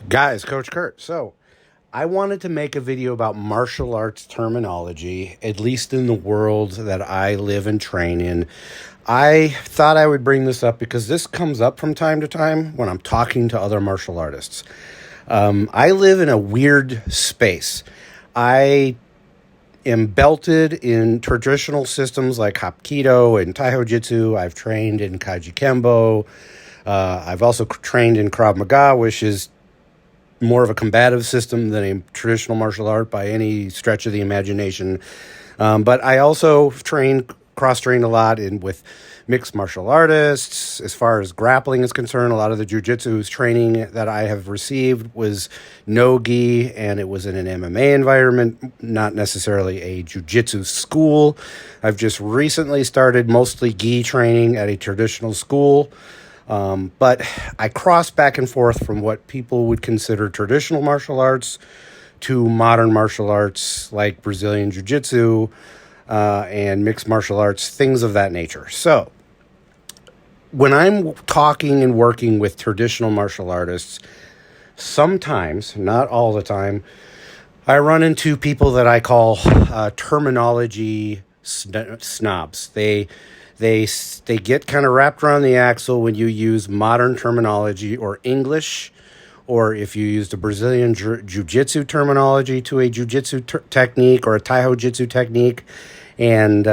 Guys, Coach Kurt. So, I wanted to make a video about martial arts terminology, at least in the world that I live and train in. I thought I would bring this up because this comes up from time to time when I'm talking to other martial artists. I live in a weird space. I am belted in traditional systems like Hapkido and Taiho Jitsu. I've trained in Kaiji Kembo. I've also trained in Krav Maga, which is more of a combative system than a traditional martial art by any stretch of the imagination. But I also cross-trained a lot with mixed martial artists. As far as grappling is concerned, a lot of the jiu-jitsu training that I have received was no-gi, and it was in an MMA environment, not necessarily a jiu-jitsu school. I've just recently started mostly gi training at a traditional school. But I cross back and forth from what people would consider traditional martial arts to modern martial arts like Brazilian Jiu-Jitsu and mixed martial arts, things of that nature. So when I'm talking and working with traditional martial artists, sometimes, not all the time, I run into people that I call terminology snobs. They get kind of wrapped around the axle when you use modern terminology or English, or if you use the Brazilian jiu-jitsu terminology to a jiu-jitsu technique or a Taiho jitsu technique. And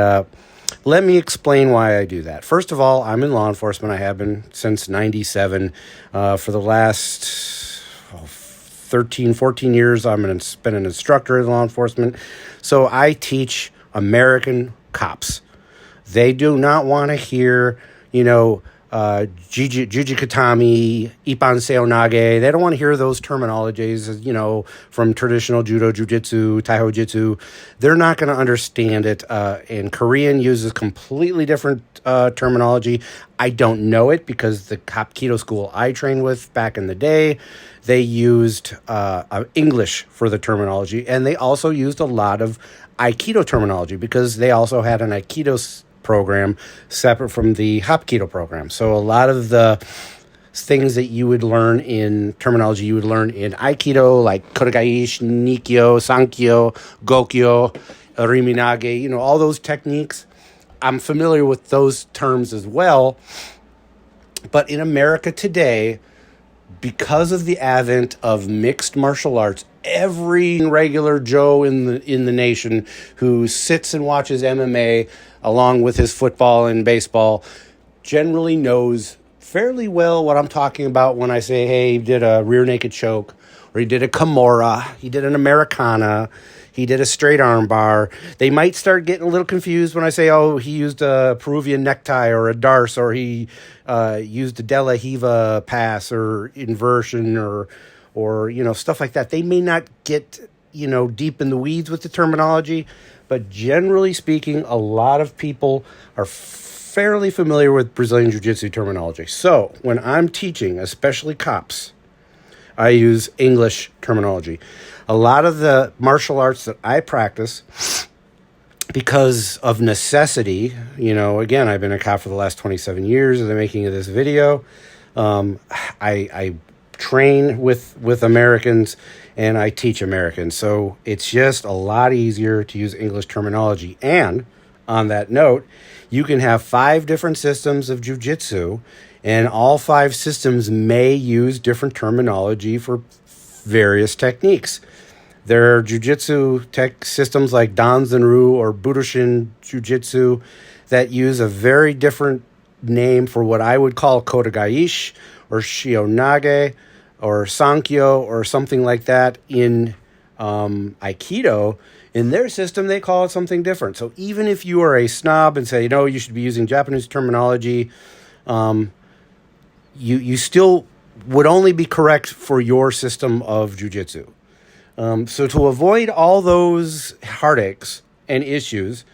let me explain why I do that. First of all, I'm in law enforcement. I have been since 97. For the last 13, 14 years, I've been an instructor in law enforcement. So I teach American cops. They do not want to hear, Juji Katami, Ipan Seonage. They don't want to hear those terminologies, from traditional judo, jiu-jitsu, Taiho jitsu. They're not going to understand it. And Korean uses completely different terminology. I don't know it because the Hapkido school I trained with back in the day, they used English for the terminology. And they also used a lot of Aikido terminology because they also had an Aikido program separate from the Hapkido program. So a lot of the things that you would learn in terminology, you would learn in Aikido, like Kodagaish, Nikyo, Sankyo, Gokyo, Riminage, all those techniques. I'm familiar with those terms as well. But in America today, because of the advent of mixed martial arts, every regular Joe in the nation who sits and watches MMA along with his football and baseball generally knows fairly well what I'm talking about when I say, hey, he did a rear naked choke, or he did a Kimura, he did an Americana, he did a straight arm bar. They might start getting a little confused when I say, oh, he used a Peruvian necktie or a darce, or he used a De La Hiva pass or inversion or stuff like that. They may not get, deep in the weeds with the terminology, but generally speaking, a lot of people are fairly familiar with Brazilian Jiu-Jitsu terminology. So when I'm teaching, especially cops, I use English terminology. A lot of the martial arts that I practice, because of necessity, again, I've been a cop for the last 27 years of the making of this video. I train with Americans and I teach Americans. So it's just a lot easier to use English terminology. And on that note, you can have 5 different systems of jiu-jitsu, and all 5 systems may use different terminology for various techniques. There are jiu-jitsu tech systems like Danzanru or Budoshin Jiu-Jitsu that use a very different name for what I would call Kodagaish or Shionage or Sankyo or something like that. In Aikido, in their system, they call it something different. So even if you are a snob and say, you should be using Japanese terminology, you still would only be correct for your system of jiu-jitsu. So to avoid all those heartaches and issues,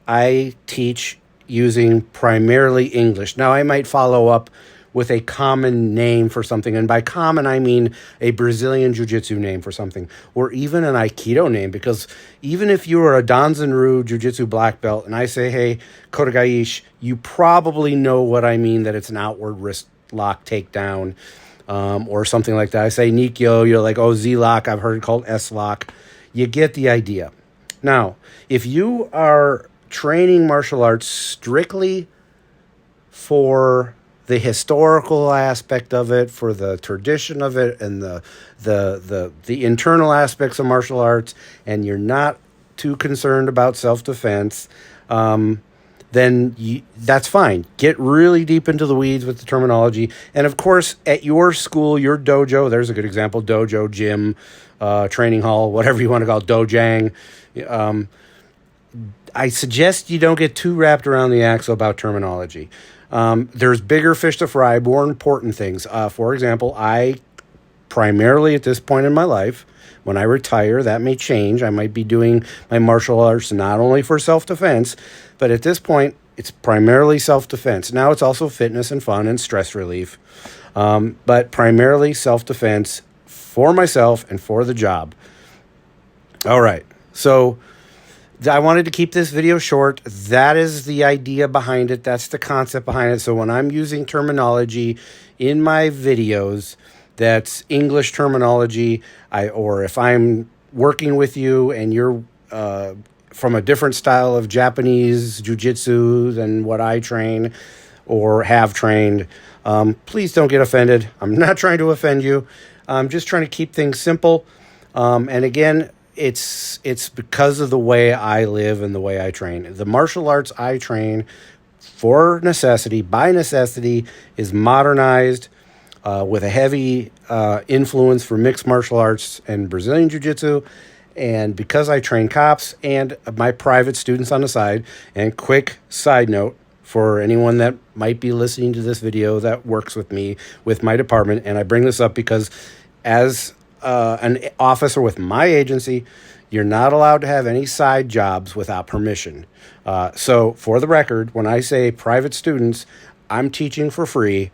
I teach using primarily English. Now, I might follow up with a common name for something, and by common, I mean a Brazilian Jiu-Jitsu name for something, or even an Aikido name, because even if you are a Danzanru Jiu-Jitsu black belt, and I say, hey, Kodagaish, you probably know what I mean, that it's an outward wrist lock takedown. or something like that. I say Nikyo, you're like, oh, Z-lock, I've heard it called S-lock. You get the idea. Now, if you are training martial arts strictly for the historical aspect of it, for the tradition of it, and the internal aspects of martial arts, and you're not too concerned about self-defense, then that's fine. Get really deep into the weeds with the terminology. And of course, at your school, your dojo, there's a good example, dojo, gym, training hall, whatever you want to call it, dojang. I suggest you don't get too wrapped around the axle about terminology. There's bigger fish to fry, more important things. For example, I primarily at this point in my life, when I retire, that may change. I might be doing my martial arts not only for self-defense, but at this point, it's primarily self-defense. Now it's also fitness and fun and stress relief, but primarily self-defense for myself and for the job. All right, so I wanted to keep this video short. That is the idea behind it. That's the concept behind it. So when I'm using terminology in my videos, that's English terminology, or if I'm working with you and you're from a different style of Japanese jiu-jitsu than what I train or have trained, please don't get offended. I'm not trying to offend you. I'm just trying to keep things simple. And again, it's because of the way I live and the way I train. The martial arts I train for necessity, by necessity, is modernized, with a heavy influence for mixed martial arts and Brazilian jiu-jitsu. And because I train cops and my private students on the side, and quick side note for anyone that might be listening to this video that works with me, with my department, and I bring this up because as an officer with my agency, you're not allowed to have any side jobs without permission. So for the record, when I say private students, I'm teaching for free.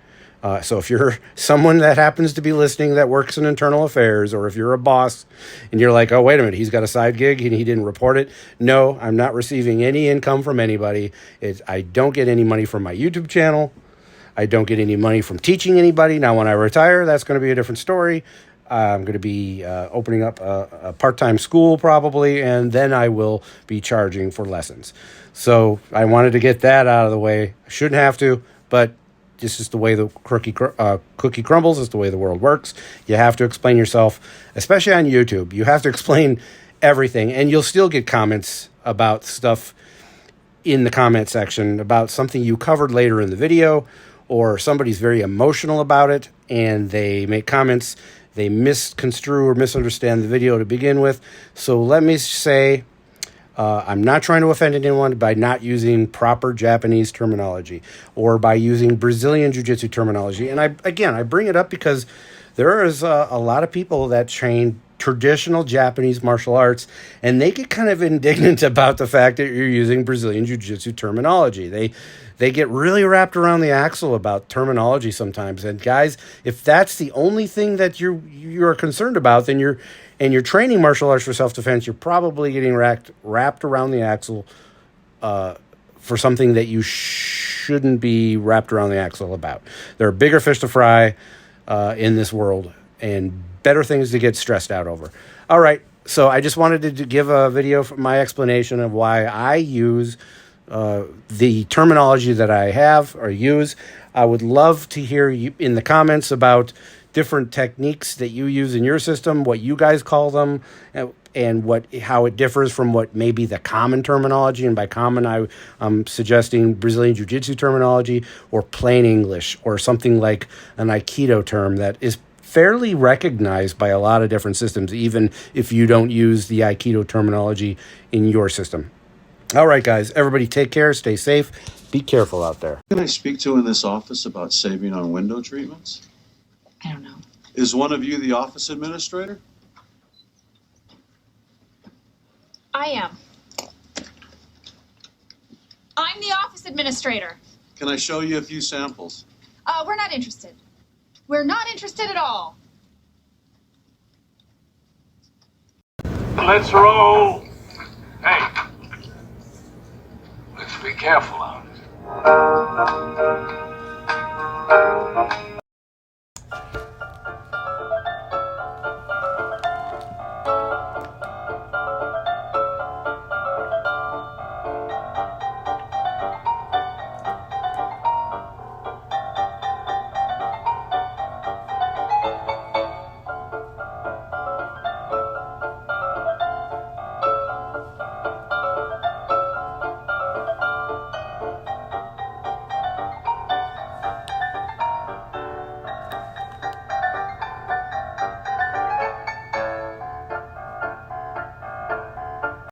So if you're someone that happens to be listening that works in internal affairs, or if you're a boss and you're like, oh, wait a minute, he's got a side gig and he didn't report it. No, I'm not receiving any income from anybody. I don't get any money from my YouTube channel. I don't get any money from teaching anybody. Now, when I retire, that's going to be a different story. I'm going to be opening up a part-time school probably, and then I will be charging for lessons. So I wanted to get that out of the way. I shouldn't have to, but this is the way the cookie crumbles. It's the way the world works. You have to explain yourself, especially on YouTube. You have to explain everything, and you'll still get comments about stuff in the comment section about something you covered later in the video, or somebody's very emotional about it, and they make comments. They misconstrue or misunderstand the video to begin with. So let me say, I'm not trying to offend anyone by not using proper Japanese terminology or by using Brazilian jiu-jitsu terminology. And I bring it up because there is a lot of people that train traditional Japanese martial arts, and they get kind of indignant about the fact that you're using Brazilian jiu-jitsu terminology. They get really wrapped around the axle about terminology sometimes. And guys, if that's the only thing that you're concerned about, then you're training martial arts for self-defense, you're probably getting wrapped around the axle for something that you shouldn't be wrapped around the axle about. There are bigger fish to fry in this world, and better things to get stressed out over. All right, so I just wanted to give a video for my explanation of why I use the terminology that I have or use. I would love to hear you in the comments about different techniques that you use in your system, what you guys call them, and how it differs from what may be the common terminology. And by common, I'm suggesting Brazilian Jiu-Jitsu terminology or plain English or something like an Aikido term that is fairly recognized by a lot of different systems, even if you don't use the Aikido terminology in your system. All right, guys, everybody take care, stay safe, be careful out there. Can I speak to in this office about saving on window treatments? I don't know. Is one of you the office administrator? I am. I'm the office administrator. Can I show you a few samples? We're not interested. We're not interested at all. Let's roll. Hey, let's be careful out.